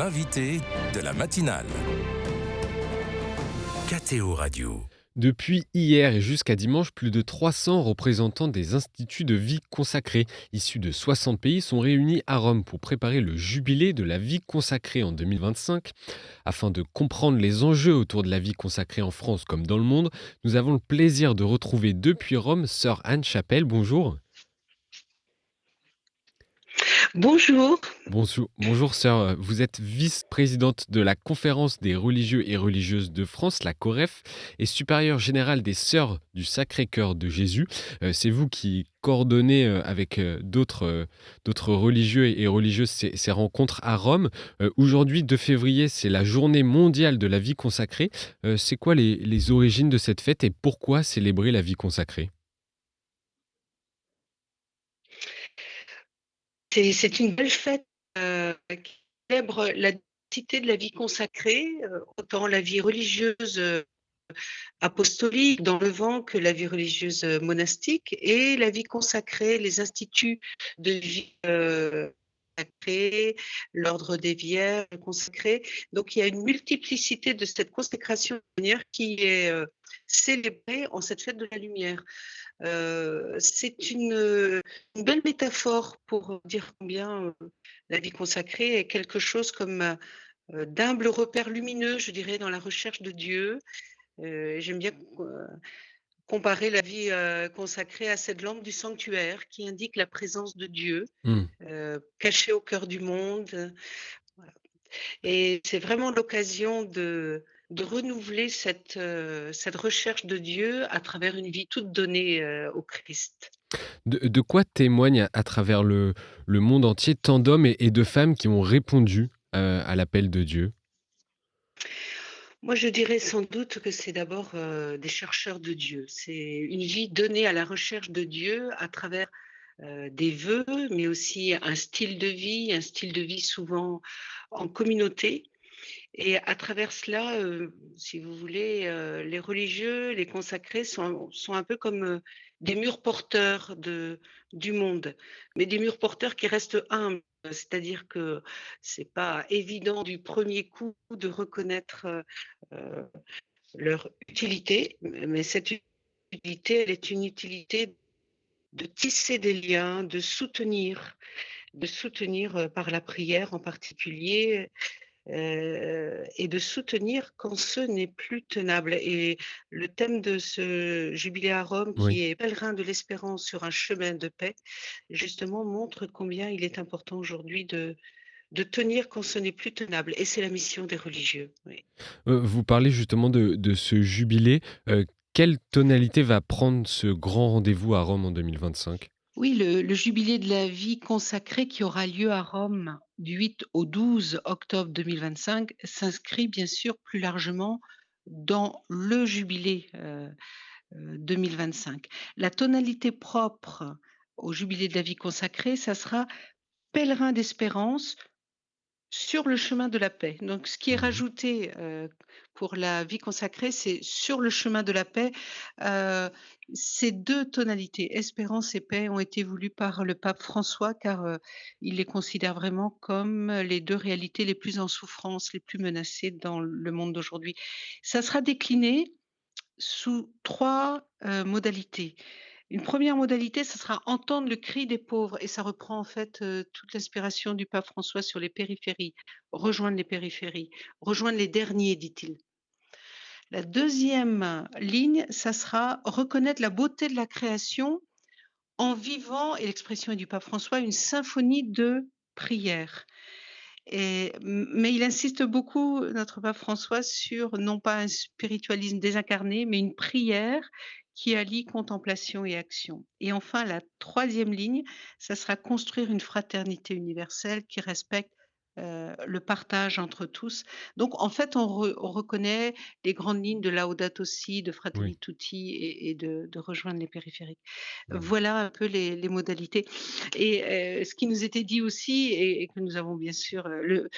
l'invité de la matinale. KTO Radio. Depuis hier et jusqu'à dimanche, plus de 300 représentants des instituts de vie consacrés, issus de 60 pays, sont réunis à Rome pour préparer le jubilé de la vie consacrée en 2025. Afin de comprendre les enjeux autour de la vie consacrée en France comme dans le monde, nous avons le plaisir de retrouver depuis Rome sœur Anne Chapelle. Bonjour. Bonjour. Bonjour sœur, vous êtes vice-présidente de la Conférence des religieux et religieuses de France, la COREF, et supérieure générale des Sœurs du Sacré-Cœur de Jésus. C'est vous qui coordonnez avec d'autres religieux et religieuses ces rencontres à Rome. Aujourd'hui, 2 février, c'est la journée mondiale de la vie consacrée. C'est quoi les origines de cette fête et pourquoi célébrer la vie consacrée ? C'est une belle fête qui célèbre la diversité de la vie consacrée, autant la vie religieuse apostolique dans le vent que la vie religieuse monastique et la vie consacrée, les instituts de vie consacrée, l'ordre des Vierges consacré. Donc il y a une multiplicité de cette consécration lumière qui est célébrée en cette fête de la lumière. C'est une belle métaphore pour dire combien la vie consacrée est quelque chose comme d'humble repère lumineux, je dirais, dans la recherche de Dieu. J'aime bien comparer la vie consacrée à cette lampe du sanctuaire qui indique la présence de Dieu cachée au cœur du monde. Voilà. Et c'est vraiment l'occasion de renouveler cette recherche de Dieu à travers une vie toute donnée au Christ. De quoi témoignent à travers le monde entier tant d'hommes et de femmes qui ont répondu à l'appel de Dieu ? Moi, je dirais sans doute que c'est d'abord des chercheurs de Dieu. C'est une vie donnée à la recherche de Dieu à travers des vœux, mais aussi un style de vie souvent en communauté. Et à travers cela, si vous voulez, les religieux, les consacrés sont un peu comme des murs porteurs du monde, mais des murs porteurs qui restent humbles. C'est-à-dire que c'est pas évident du premier coup de reconnaître euh, leur utilité, mais cette utilité, elle est une utilité de tisser des liens, de soutenir par la prière en particulier, et de soutenir quand ce n'est plus tenable. Et le thème de ce jubilé à Rome, Oui. qui est pèlerin de l'espérance sur un chemin de paix, justement montre combien il est important aujourd'hui de tenir quand ce n'est plus tenable. Et c'est la mission des religieux. Oui. Vous parlez justement de ce jubilé. Quelle tonalité va prendre ce grand rendez-vous à Rome en 2025 ? Oui, le jubilé de la vie consacrée qui aura lieu à Rome du 8 au 12 octobre 2025 s'inscrit bien sûr plus largement dans le jubilé 2025. La tonalité propre au jubilé de la vie consacrée, ça sera pèlerin d'espérance sur le chemin de la paix. Donc ce qui est Mmh. rajouté, pour la vie consacrée, c'est sur le chemin de la paix. Heu, Ces 2 tonalités, espérance et paix, ont été voulues par le pape François car, il les considère vraiment comme les 2 réalités les plus en souffrance, les plus menacées dans le monde d'aujourd'hui. Ça sera décliné sous 3 modalités. Une première modalité, ce sera entendre le cri des pauvres et ça reprend en fait, toute l'inspiration du pape François sur les périphéries. Rejoindre les périphéries, rejoindre les derniers, dit-il. La deuxième ligne, ça sera reconnaître la beauté de la création en vivant, et l'expression est du pape François, une symphonie de prière. Mais il insiste beaucoup, notre pape François, sur non pas un spiritualisme désincarné, mais une prière qui allie contemplation et action. Et enfin, la troisième ligne, ça sera construire une fraternité universelle qui respecte le partage entre tous. Donc, en fait, on reconnaît les grandes lignes de Laudato Si, de Fratelli Oui. Tutti et de rejoindre les périphériques. Mmh. Voilà un peu les modalités. Et ce qui nous était dit aussi et que nous avons bien sûr, heu,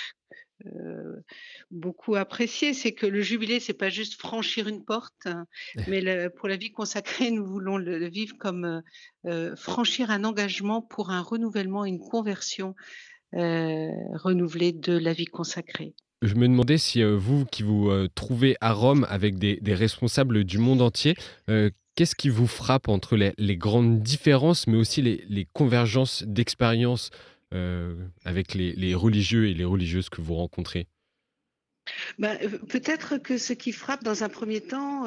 beaucoup apprécié, c'est que le jubilé, c'est pas juste franchir une porte, hein, mais pour la vie consacrée, nous voulons le vivre comme, franchir un engagement pour un renouvellement, une conversion, renouvelée de la vie consacrée. Je me demandais si, vous qui vous, trouvez à Rome avec des responsables du monde entier, qu'est-ce qui vous frappe entre les grandes différences, mais aussi les convergences d'expériences, avec les religieux et les religieuses que vous rencontrez? Peut-être que ce qui frappe dans un premier temps,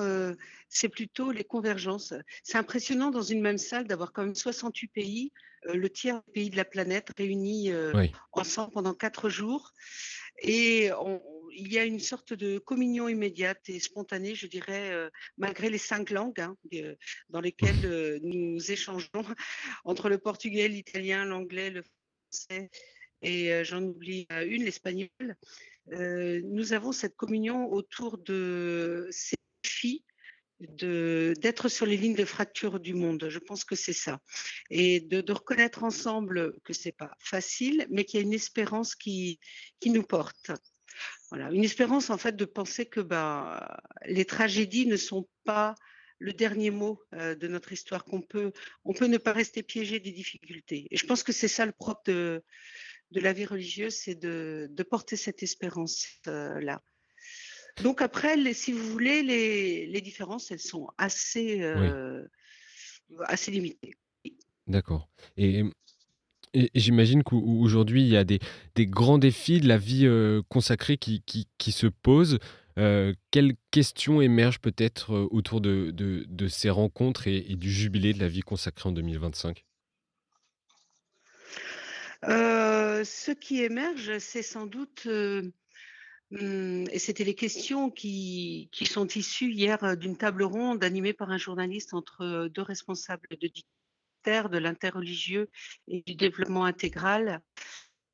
c'est plutôt les convergences. C'est impressionnant dans une même salle d'avoir quand même 68 pays, le tiers des pays de la planète réunis, Oui. ensemble pendant 4 jours et il y a une sorte de communion immédiate et spontanée, je dirais, malgré les 5 langues, hein, dans lesquelles, nous échangeons entre le portugais, l'italien, l'anglais, le français et j'en oublie, une, l'espagnol. Nous avons cette communion autour de ces défis d'être sur les lignes de fracture du monde. Je pense que c'est ça et de reconnaître ensemble que c'est pas facile, mais qu'il y a une espérance qui nous porte. Voilà, une espérance en fait de penser que, les tragédies ne sont pas le dernier mot, de notre histoire, on peut ne pas rester piégé des difficultés et je pense que c'est ça le propre de la vie religieuse, c'est de porter cette espérance, là. Donc après, si vous voulez, les différences, elles sont Oui, assez limitées. d'accord. Et j'imagine qu'aujourd'hui, il y a des grands défis de la vie, consacrée qui se posent. Quelles questions émergent peut-être, autour de ces rencontres et du jubilé de la vie consacrée en 2025? Ce qui émerge, c'est sans doute, et c'était les questions qui sont issues hier, d'une table ronde animée par un journaliste entre, 2 responsables de DITER, de l'interreligieux et du développement intégral.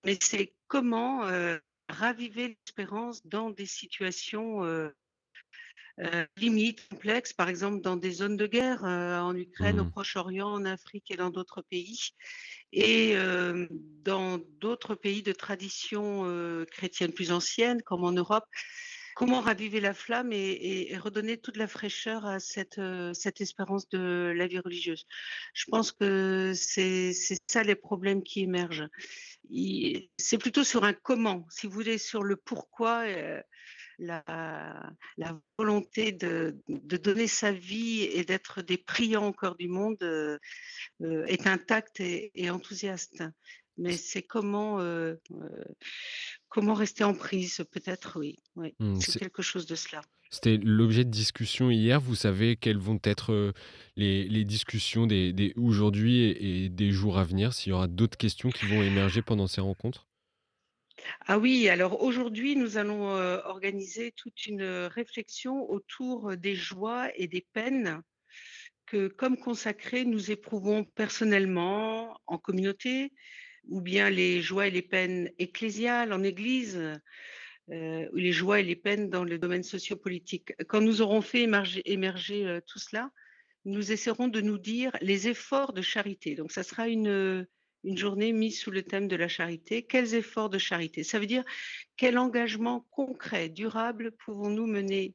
Mais c'est comment, raviver l'espérance dans des situations, limites, complexes, par exemple dans des zones de guerre, en Ukraine, au Mmh. Proche-Orient, en Afrique et dans d'autres pays et dans d'autres pays de tradition, chrétienne plus ancienne comme en Europe. Comment raviver la flamme et redonner toute la fraîcheur à cette espérance de la vie religieuse? Je pense que c'est ça les problèmes qui émergent. C'est plutôt sur un comment, si vous voulez, sur le pourquoi, la la volonté de donner sa vie et d'être des priants au cœur du monde, est intacte et enthousiaste. Mais c'est comment rester en prise peut-être, oui, oui, Mmh, c'est quelque chose de cela. c'était l'objet de discussion hier. Vous savez quelles vont être, les discussions des aujourd'hui et des jours à venir? S'il y aura d'autres questions qui vont émerger pendant ces rencontres? Ah oui, alors aujourd'hui, nous allons, organiser toute une, réflexion autour, des joies et des peines que, comme consacrés, nous éprouvons personnellement, en communauté, ou bien les joies et les peines ecclésiales, en église, ou les joies et les peines dans le domaine sociopolitique. Quand nous aurons fait émerger, tout cela, nous essaierons de nous dire les efforts de charité. Donc ça sera une journée mise sous le thème de la charité. Quels efforts de charité? Ça veut dire quel engagement concret, durable pouvons-nous mener,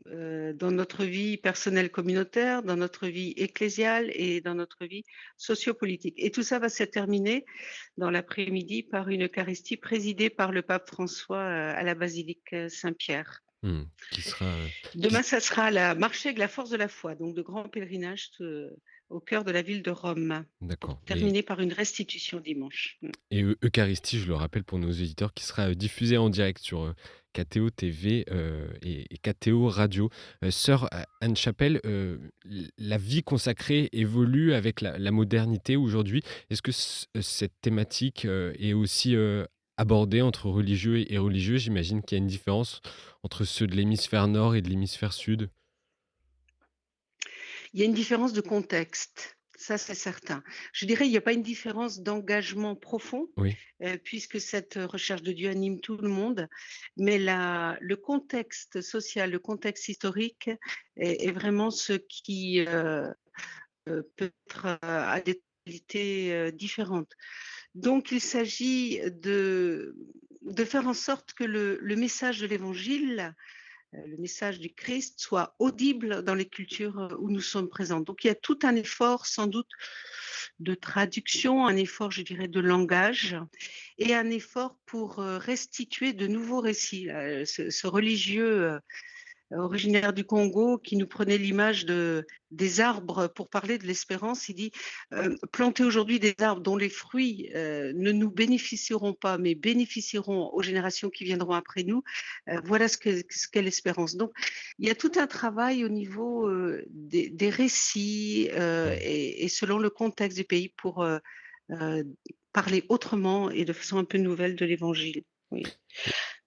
dans notre vie personnelle communautaire, dans notre vie ecclésiale et dans notre vie sociopolitique. Et tout ça va se terminer dans l'après-midi par une Eucharistie présidée par le pape François, à la basilique, Saint-Pierre. Mmh, qui sera, Demain, ça sera la marché avec la force de la foi, donc de grands pèlerinages, au cœur de la ville de Rome, pour d'accord. terminer par une restitution dimanche. Et Eucharistie, je le rappelle pour nos auditeurs, qui sera, diffusée en direct sur, KTO TV, et KTO Radio. Sœur Anne Chapelle, la vie consacrée évolue avec la modernité aujourd'hui. Est-ce que cette thématique, est aussi, abordée entre religieux et religieux? J'imagine qu'il y a une différence entre ceux de l'hémisphère nord et de l'hémisphère sud? Il y a une différence de contexte, ça c'est certain. Je dirais, il n'y a pas une différence d'engagement profond, Oui. puisque cette recherche de Dieu anime tout le monde, mais le contexte social, le contexte historique est vraiment ce qui, peut-être, a des tonalités, différentes. Donc il s'agit de faire en sorte que le message de l'Évangile, le message du Christ soit audible dans les cultures, où nous sommes présents. Donc il y a tout un effort sans doute de traduction, un effort, je dirais, de langage et un effort pour, restituer de nouveaux récits. Ce religieux, originaire du Congo qui nous prenait l'image des arbres pour parler de l'espérance. Il dit, «Planter aujourd'hui des arbres dont les fruits, ne nous bénéficieront pas, mais bénéficieront aux générations qui viendront après nous, voilà ce qu'est l'espérance». Donc il y a tout un travail au niveau, des récits, Mmh. et selon le contexte du pays pour, heu, parler autrement et de façon un peu nouvelle de l'Évangile. Oui,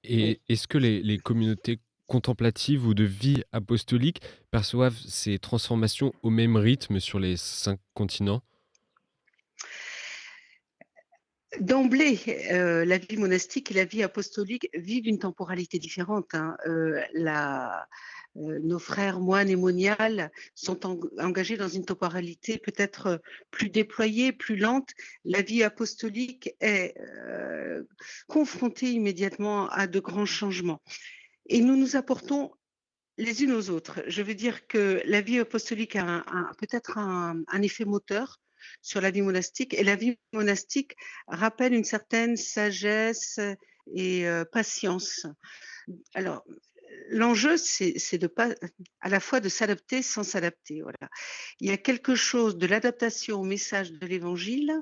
Et oui. et est-ce que les communautés contemplatives ou de vie apostolique perçoivent ces transformations au même rythme sur les 5 continents? D'emblée, la vie monastique et la vie apostolique vivent une temporalité différente, hein. Nos frères moines et moniales sont engagés dans une temporalité peut-être, plus déployée, plus lente. La vie apostolique est, confrontée immédiatement à de grands changements et nous nous apportons les unes aux autres. Je veux dire que la vie apostolique a peut-être un effet moteur sur la vie monastique et la vie monastique rappelle une certaine sagesse et patience. Alors, l'enjeu, c'est de pas à la fois de s'adapter sans s'adapter, voilà. Il y a quelque chose de l'adaptation au message de l'Évangile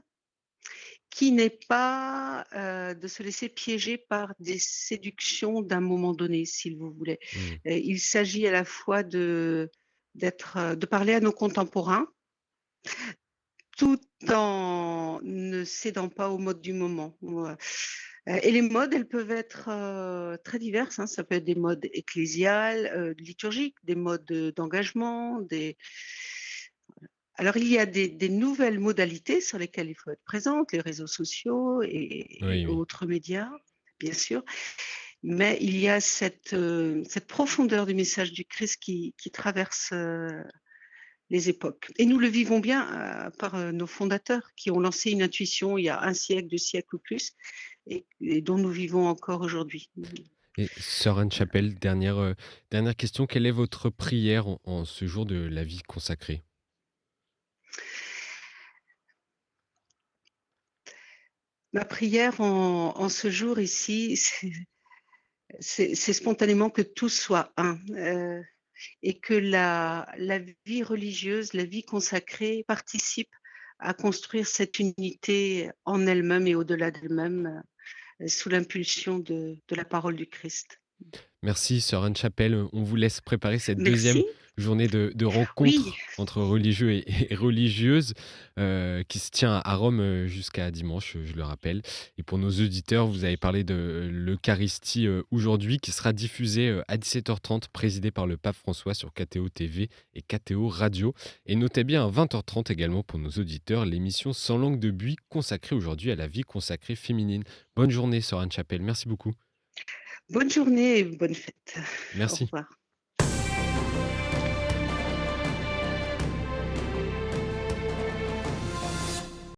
qui n'est pas, de se laisser piéger par des séductions d'un moment donné, si vous voulez. Mmh. Il s'agit à la fois de parler à nos contemporains, tout en ne cédant pas aux modes du moment. Et les modes, elles peuvent être, très diverses, hein. Ça peut être des modes ecclésiales, liturgiques, des modes, d'engagement, des alors il y a des nouvelles modalités sur lesquelles il faut être présente, les réseaux sociaux et Oui, oui. autres médias, bien sûr. Mais il y a cette profondeur du message du Christ qui traverse, les époques. Et nous le vivons bien, par, nos fondateurs qui ont lancé une intuition il y a un siècle, 2 siècles ou plus et dont nous vivons encore aujourd'hui. Et sœur Anne Chapelle, dernière question, quelle est votre prière en ce jour de la vie consacrée? Ma prière en ce jour ici, c'est spontanément que tout soit un, et que la vie religieuse, la vie consacrée participe à construire cette unité en elle-même et au-delà d'elle-même, sous l'impulsion de la parole du Christ. Merci sœur Anne Chapelle, on vous laisse préparer cette deuxième Merci. journée de Oui, rencontre entre religieux et religieuses, qui se tient à Rome, jusqu'à dimanche, je le rappelle. Et pour nos auditeurs, vous avez parlé de l'Eucharistie, aujourd'hui, qui sera diffusée, à 17h30, présidée par le pape François sur KTO TV et KTO Radio. Et notez bien à 20h30 également pour nos auditeurs, l'émission Sans langue de buis consacrée aujourd'hui à la vie consacrée féminine. Bonne journée sœur Anne Chapelle, merci beaucoup. bonne journée et bonne fête. Au Merci. revoir.